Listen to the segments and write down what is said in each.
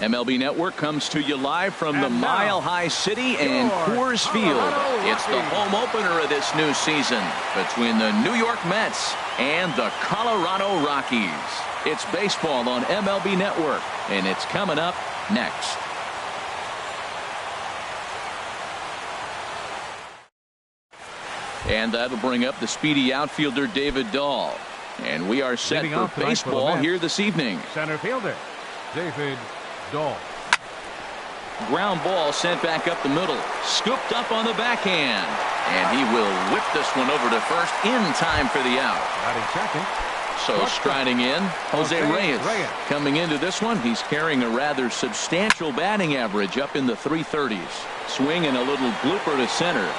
MLB Network comes to you live from the Mile High City and Coors Field. It's the home opener of this new season between the New York Mets and the Colorado Rockies. It's baseball on MLB Network, and it's coming up next. And that'll bring up the speedy outfielder David Dahl. And we are set for baseball here this evening. Center fielder David Dahl. Ground ball sent back up the middle. Scooped up on the backhand. And he will whip this one over to first in time for the out. Batting second. So striding in, Jose Reyes. Coming into this one, he's carrying a rather substantial batting average up in the 330s. Swinging a little blooper to center.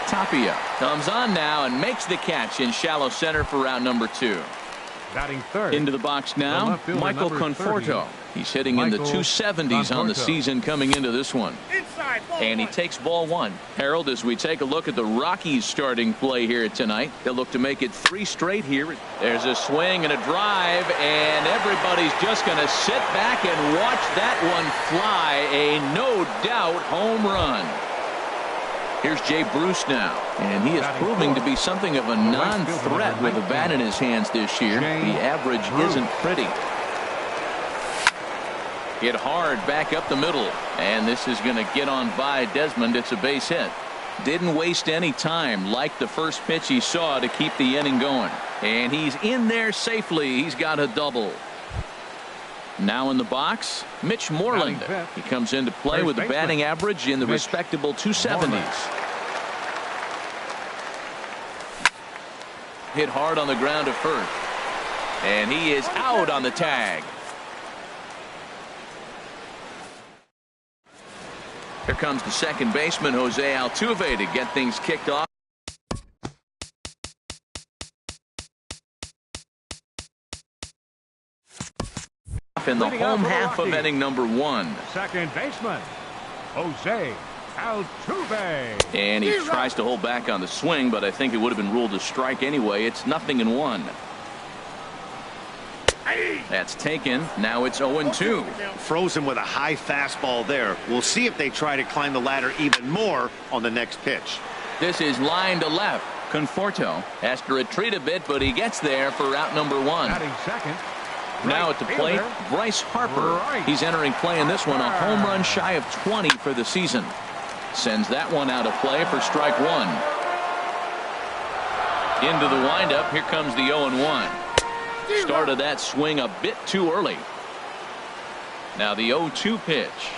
Tapia comes on now and makes the catch in shallow center for out number 2. Batting third. Into the box now, Michael Conforto. He's hitting in the 270s on the season coming into this one. And he takes ball 1. Harold, as we take a look at the Rockies starting play here tonight, they'll look to make it 3 straight here. There's a swing and a drive, and everybody's just going to sit back and watch that one fly. A no doubt home run. Here's Jay Bruce now, and he is proving to be something of a non-threat with a bat in his hands this year. The average isn't pretty. Hit hard back up the middle, and this is going to get on by Desmond. It's a base hit. Didn't waste any time like the first pitch he saw to keep the inning going. And he's in there safely. He's got a double. Now in the box, Mitch Moreland. He comes into play with a batting average in the respectable 270s. Hit hard on the ground at first. And he is out on the tag. Here comes the second baseman, Jose Altuve, to get things kicked off. In the home half of inning number 1. Second baseman, Jose Altuve. And he tries to hold back on the swing, but I think it would have been ruled a strike anyway. It's 0-1. That's taken. Now it's 0-2. Frozen with a high fastball there. We'll see if they try to climb the ladder even more on the next pitch. This is line to left. Conforto has to retreat a bit, but he gets there for out number 1. Batting second. Now at the plate, Bryce Harper. He's entering play in this one, a home run shy of 20 for the season. Sends that one out of play for strike 1. Into the windup, here comes the 0-1. Started that swing a bit too early. Now the 0-2 pitch.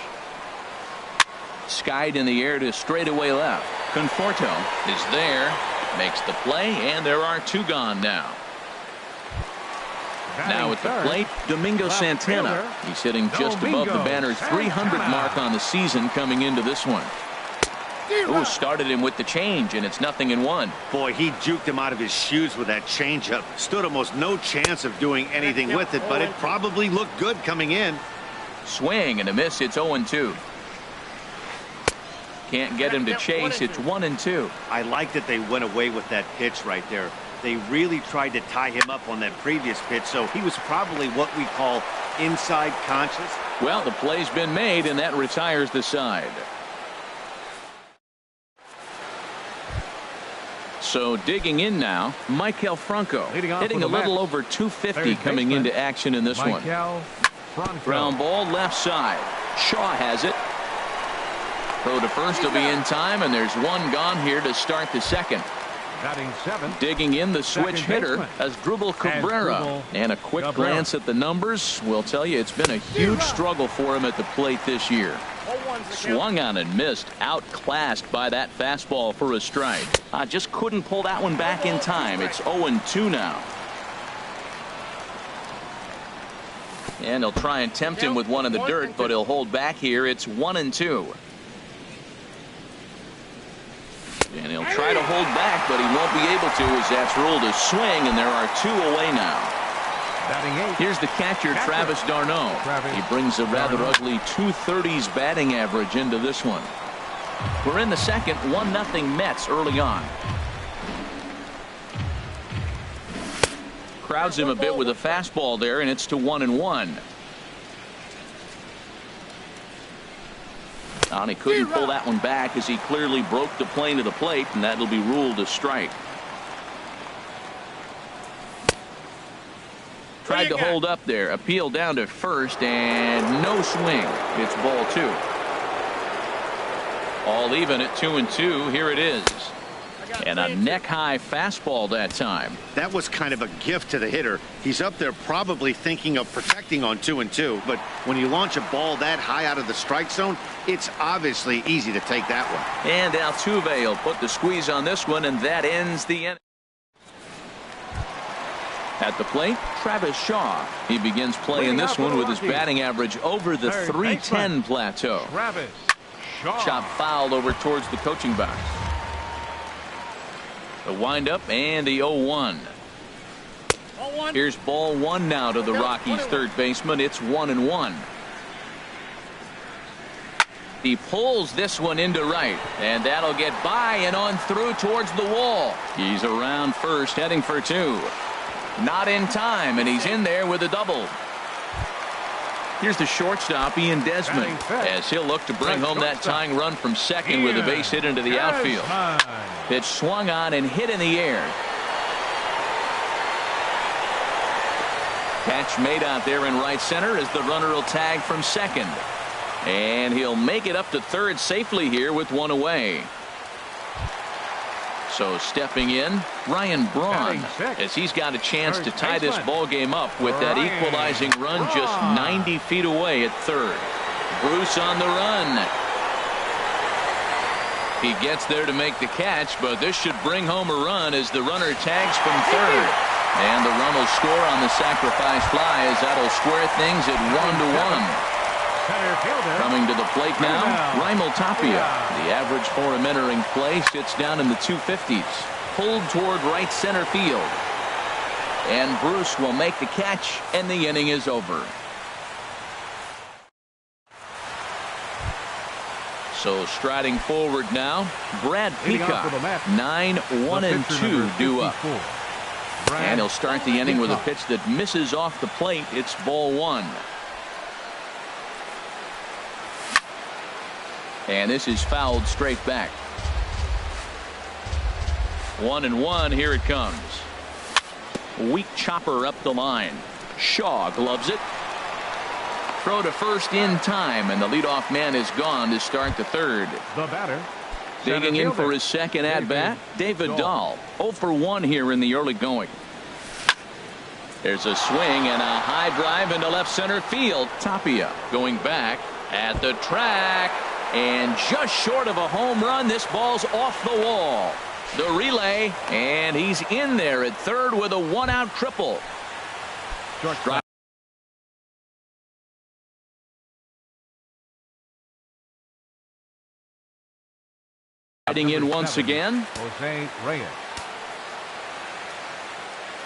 Skied in the air to straightaway left. Conforto is there, makes the play, and there are 2 gone now. Now at the plate, Domingo Santana. He's hitting just above the banner 300 mark on the season coming into this one. Oh, started him with the change, and it's 0-1. Boy, he juked him out of his shoes with that changeup. Stood almost no chance of doing anything with it, but it probably looked good coming in. Swing and a miss. It's 0-2. Can't get him to chase. It's 1-2. I like that they went away with that pitch right there. They really tried to tie him up on that previous pitch, so he was probably what we call inside conscious. Well, the play's been made, and that retires the side. So digging in now, Maikel Franco hitting a little over 250 coming into action in this one. Ground ball left side. Shaw has it. Throw to first will be in time, and there's 1 gone here to start the second. Batting 7. Digging in the switch hitter as Drubal Cabrera. And a quick glance at the numbers will tell you it's been a huge struggle for him at the plate this year. Swung on and missed, outclassed by that fastball for a strike. Just couldn't pull that one back in time. It's 0-2 now. And he'll try and tempt him with one in the dirt, but he'll hold back here. It's 1-2. And he'll try to hold back, but he won't be able to as that's ruled a swing, and there are 2 away now. Here's the catcher, Travis d'Arnaud. He brings a rather ugly 230s batting average into this one. We're in the second, 1-0 Mets early on. Crowds him a bit with a fastball there, and it's to 1-1. And he couldn't pull that one back as he clearly broke the plane to the plate, and that'll be ruled a strike. Tried to hold up there. Appeal down to first, and no swing. It's ball 2. All even at 2-2. Here it is. And a neck-high fastball that time. That was kind of a gift to the hitter. He's up there probably thinking of protecting on 2-2. But when you launch a ball that high out of the strike zone, it's obviously easy to take that one. And Altuve will put the squeeze on this one, and that ends the inning. At the plate, Travis Shaw. He begins playing this one with his batting average over the .310 plateau. Travis Shaw. Chop fouled over towards the coaching box. The windup and the 0-1. Here's ball 1 now to the Rockies' third baseman. It's 1-1. He pulls this one into right, and that'll get by and on through towards the wall. He's around first, heading for 2. Not in time, and he's in there with a double. Here's the shortstop, Ian Desmond, as he'll look to bring home that tying run from second with a base hit into the outfield. Pitch swung on and hit in the air. Catch made out there in right center as the runner will tag from second. And he'll make it up to third safely here with 1 away. So stepping in, Ryan Braun, as he's got a chance to tie this ball game up with that equalizing run just 90 feet away at third. Bruce on the run. He gets there to make the catch, but this should bring home a run as the runner tags from third. And the run will score on the sacrifice fly as that'll square things at 1-1. Coming to the plate now, Raimel Tapia. The average for him entering play sits down in the 250s. Pulled toward right center field. And Bruce will make the catch, and the inning is over. So striding forward now, Brad Peacock. 9-1-2 due up. And he'll start the inning with a pitch that misses off the plate. It's ball 1. And this is fouled straight back. 1-1. Here it comes. Weak chopper up the line. Shaw gloves it. Throw to first in time, and the leadoff man is gone to start the third. The batter. Digging in for his second at-bat, David Dahl. 0 for 1 here in the early going. There's a swing and a high drive into left center field. Tapia going back at the track. And just short of a home run, this ball's off the wall. The relay, and he's in there at third with a 1-out triple. Heading in once again. Jose Reyes.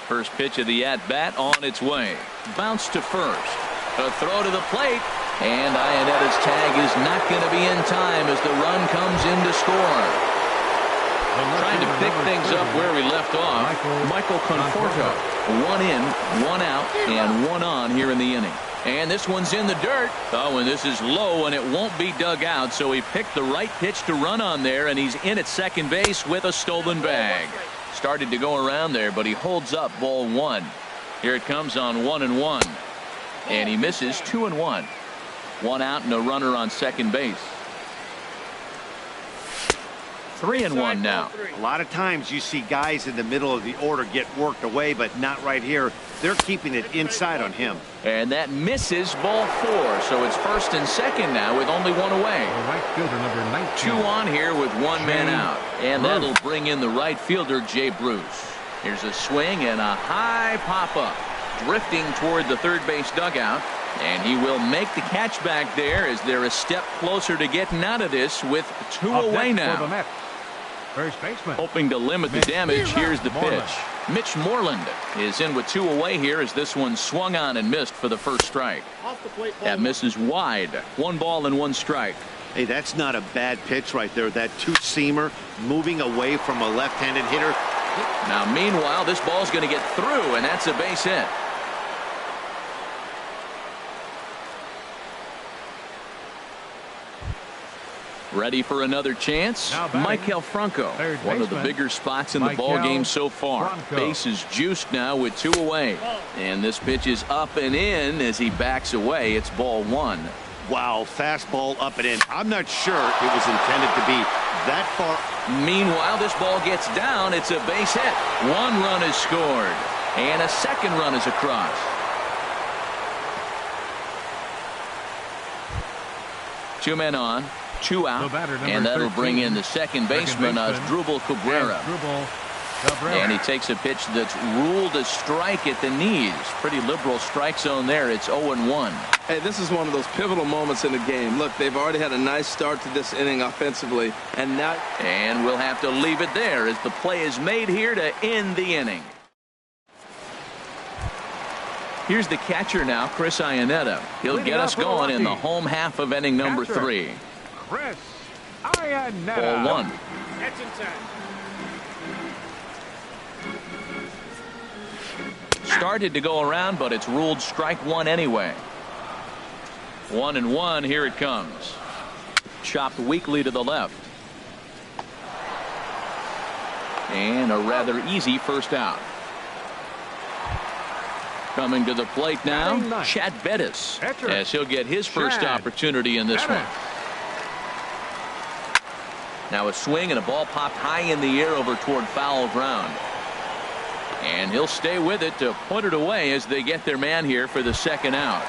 First pitch of the at-bat on its way. Bounce to first. A throw to the plate. And Ionetta's tag is not going to be in time as the run comes in to score. Trying to pick things up where we left off. Michael Conforto. 1 in, 1 out, and 1 on here in the inning. And this one's in the dirt. Oh, and this is low, and it won't be dug out. So he picked the right pitch to run on there, and he's in at second base with a stolen bag. Started to go around there, but he holds up ball 1. Here it comes on 1-1. And he misses 2-1. 1 out and a runner on second base. 3-1 now. A lot of times you see guys in the middle of the order get worked away, but not right here. They're keeping it inside on him. And that misses ball 4. So it's first and second now with only 1 away. Right fielder number 19. 2 on here with 1 man out. And that'll bring in the right fielder, Jay Bruce. Here's a swing and a high pop-up. Drifting toward the third base dugout. And he will make the catch back there as they're a step closer to getting out of this with 2 away now. First baseman. Hoping to limit the damage. Here's the pitch. Mitch Moreland is in with 2 away here as this one swung on and missed for the first strike. That misses wide. 1 ball and 1 strike. Hey, that's not a bad pitch right there. That 2-seamer moving away from a left-handed hitter. Now, meanwhile, this ball's going to get through, and that's a base hit. Ready for another chance? Michael Franco, one of the bigger spots in the ball game so far. Base is juiced now with 2 away. And this pitch is up and in as he backs away. It's ball 1. Wow, fastball up and in. I'm not sure it was intended to be that far. Meanwhile, this ball gets down. It's a base hit. 1 run is scored. And a second run is across. Two men on. 2 out, and that'll bring in the second baseman, Asdrubal Cabrera. And he takes a pitch that's ruled a strike at the knees. Pretty liberal strike zone there. It's 0-1. Hey, this is one of those pivotal moments in the game. Look, they've already had a nice start to this inning offensively, and now. And we'll have to leave it there as the play is made here to end the inning. Here's the catcher now, Chris Iannetta. He'll get us going in the home half of inning number 3. Chris Iannetta. Ball 1. Started to go around, but it's ruled strike 1 anyway. 1-1. Here it comes. Chopped weakly to the left. And a rather easy first out. Coming to the plate now, Chad Bettis, as he'll get his first opportunity in this one. Now a swing and a ball popped high in the air over toward foul ground. And he'll stay with it to put it away as they get their man here for the second out.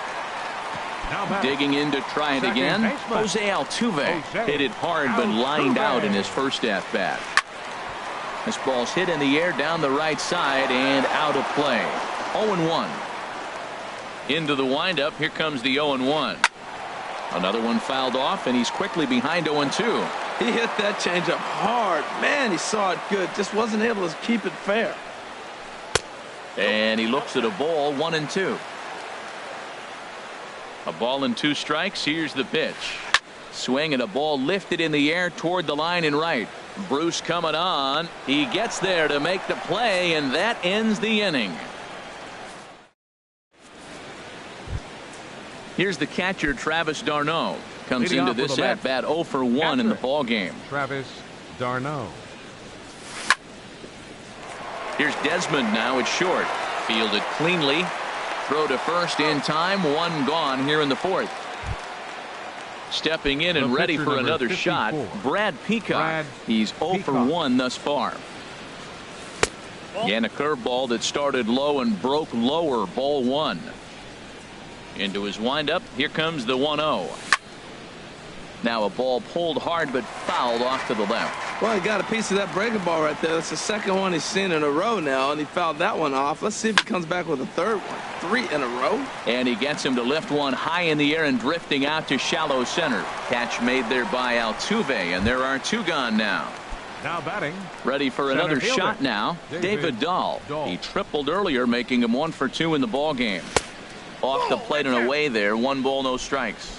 Digging in to try it again, Jose Altuve hit it hard but lined out in his first at-bat. This ball's hit in the air down the right side and out of play. 0-1. Into the windup. Here comes the 0-1. Another one fouled off, and he's quickly behind 0-2. He hit that changeup hard. Man, he saw it good. Just wasn't able to keep it fair. And he looks at a ball, 1-2. A ball and 2 strikes. Here's the pitch. Swing and a ball lifted in the air toward the line and right. Bruce coming on. He gets there to make the play, and that ends the inning. Here's the catcher, Travis d'Arnaud. Comes into this at bat 0 for 1 in the ball game. Travis d'Arnaud. Here's Desmond now at short. Fielded cleanly. Throw to first in time. 1 gone here in the 4th. Stepping in and ready for another shot, Brad Peacock. He's 0 for 1 thus far. Again, a curveball that started low and broke lower. Ball 1. Into his windup. Here comes the 1-0. Now a ball pulled hard but fouled off to the left. Well, he got a piece of that breaking ball right there. That's the second one he's seen in a row now, and he fouled that one off. Let's see if he comes back with a third one. 3 in a row. And he gets him to lift one high in the air and drifting out to shallow center. Catch made there by Altuve, and there are 2 gone now. Now batting. Ready for another shot now. David Dahl. He tripled earlier, making him 1 for 2 in the ball game. Off the plate and away there. 1 ball, no strikes.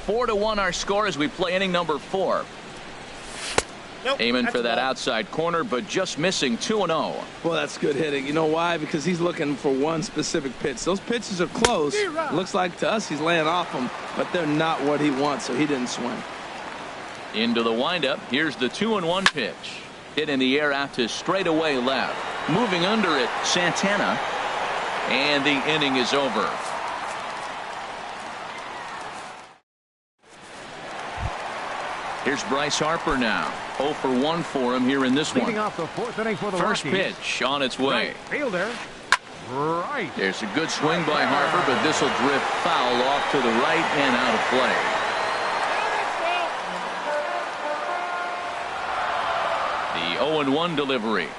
4-1 our score as we play inning number 4. Aiming for that outside corner, but just missing. 2-0. Well, that's good hitting. You know why? Because he's looking for one specific pitch. Those pitches are close. Looks like to us he's laying off them, but they're not what he wants, so he didn't swing. Into the windup. Here's the 2-1 pitch. Hit in the air out to straightaway left. Moving under it, Santana. And the inning is over. Here's Bryce Harper now. 0 for 1 for him here in this one. Off the 4th inning for the First Rockies. pitch on its way. Fielder. Right. There's a good swing by Harper, but this will drift foul off to the right and out of play. The 0-1 delivery.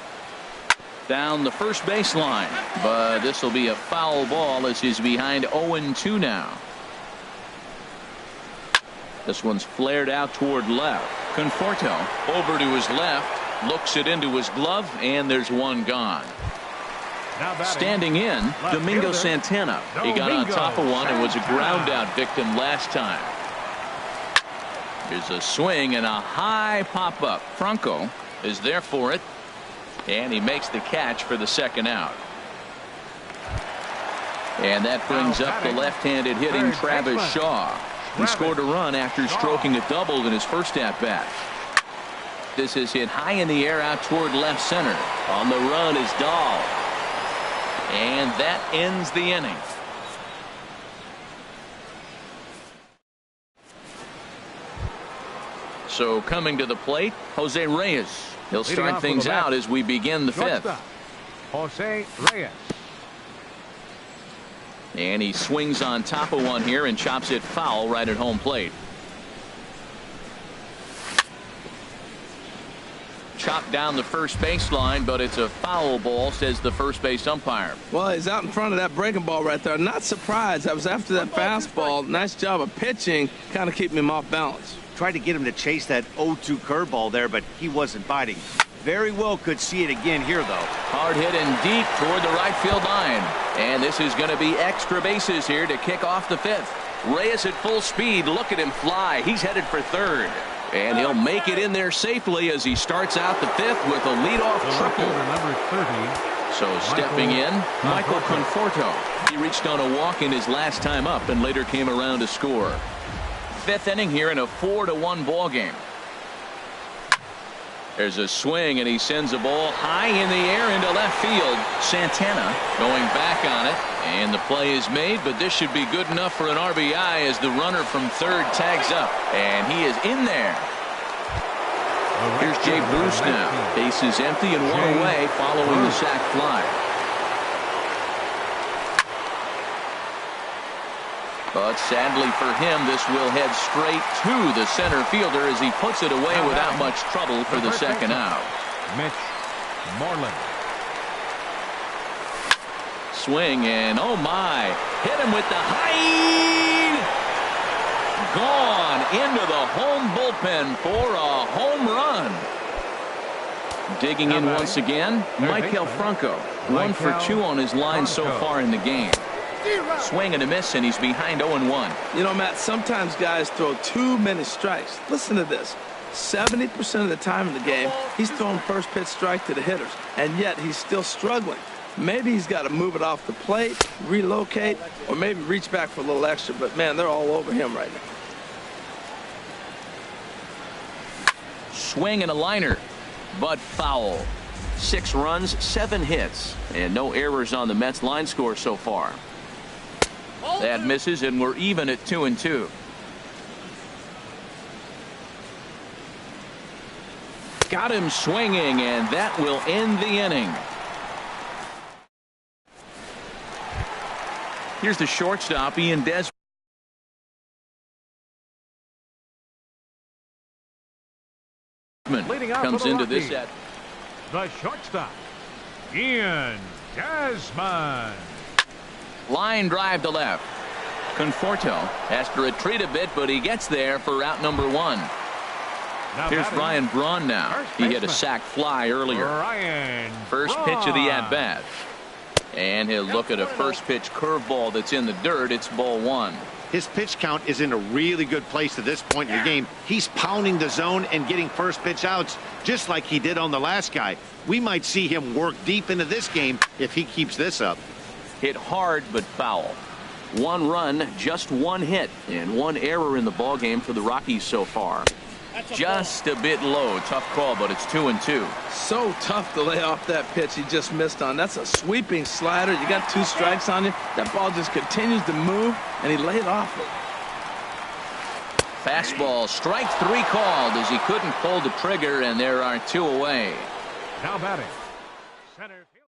Down the first baseline, but this will be a foul ball as he's behind 0-2 now. This one's flared out toward left. Conforto over to his left, looks it into his glove, and there's 1 gone. Standing in, Domingo Santana. He got on top of one and was a ground out victim last time. Here's a swing and a high pop up. Franco is there for it, and he makes the catch for the second out. And that brings up the left-handed hitting Travis Shaw. He scored a run after stroking a double in his first at-bat. This is hit high in the air out toward left center. On the run is Dahl. And that ends the inning. So coming to the plate, Jose Reyes. He'll start things out as we begin the fifth. Jose Reyes. And he swings on top of one here and chops it foul right at home plate. Chopped down the first baseline, but it's a foul ball, says the first base umpire. Well, he's out in front of that breaking ball right there. Not surprised. I was after that fastball. Nice job of pitching, kind of keeping him off balance. Tried to get him to chase that 0-2 curveball there, but he wasn't biting. Very well could see it again here, though. Hard hit and deep toward the right field line. And this is going to be extra bases here to kick off the fifth. Reyes at full speed. Look at him fly. He's headed for third. And he'll make it in there safely as he starts out the fifth with a leadoff triple. Number 30. So stepping in, Michael Conforto. He reached on a walk in his last time up and later came around to score. Fifth inning here in a 4-1 ball game. There's a swing and he sends a ball high in the air into left field. Santana going back on it, and the play is made, but this should be good enough for an RBI as the runner from third tags up, and he is in there. Here's Jay Bruce now. Base is empty and one away following the sac fly. But sadly for him, this will head straight to the center fielder as he puts it away without much trouble for the second out. Mitch Moreland. Swing and oh my, hit him with the high. Gone into the home bullpen for a home run. Digging in once again, Maikel Franco. 1 for 2 on his line so far in the game. Swing and a miss, and he's behind 0-1. You know, Matt, sometimes guys throw too many strikes. Listen to this. 70% of the time in the game, he's throwing first pitch strike to the hitters, and yet he's still struggling. Maybe he's got to move it off the plate, relocate, or maybe reach back for a little extra. But, man, they're all over him right now. Swing and a liner, but foul. 6 runs, 7 hits, and no errors on the Mets line score so far. That misses, and we're even at 2-2. Got him swinging, and that will end the inning. Here's the shortstop, Ian Desmond. Comes into this at the shortstop, Ian Desmond. Line drive to left. Conforto has to retreat a bit, but he gets there for out number 1. Here's Ryan Braun now. He hit a sac fly earlier. First pitch of the at-bat. And he'll look at a first pitch curveball that's in the dirt. It's ball 1. His pitch count is in a really good place at this point in the game. He's pounding the zone and getting first pitch outs just like he did on the last guy. We might see him work deep into this game if he keeps this up. Hit hard but foul. 1 run, just 1 hit, and 1 error in the ballgame for the Rockies so far. Just a bit low. Tough call, but it's 2-2. So tough to lay off that pitch he just missed on. That's a sweeping slider. You got 2 strikes on you. That ball just continues to move, and he laid off it. Fastball, strike 3 called as he couldn't pull the trigger, and there are 2 away. Now batting, center field.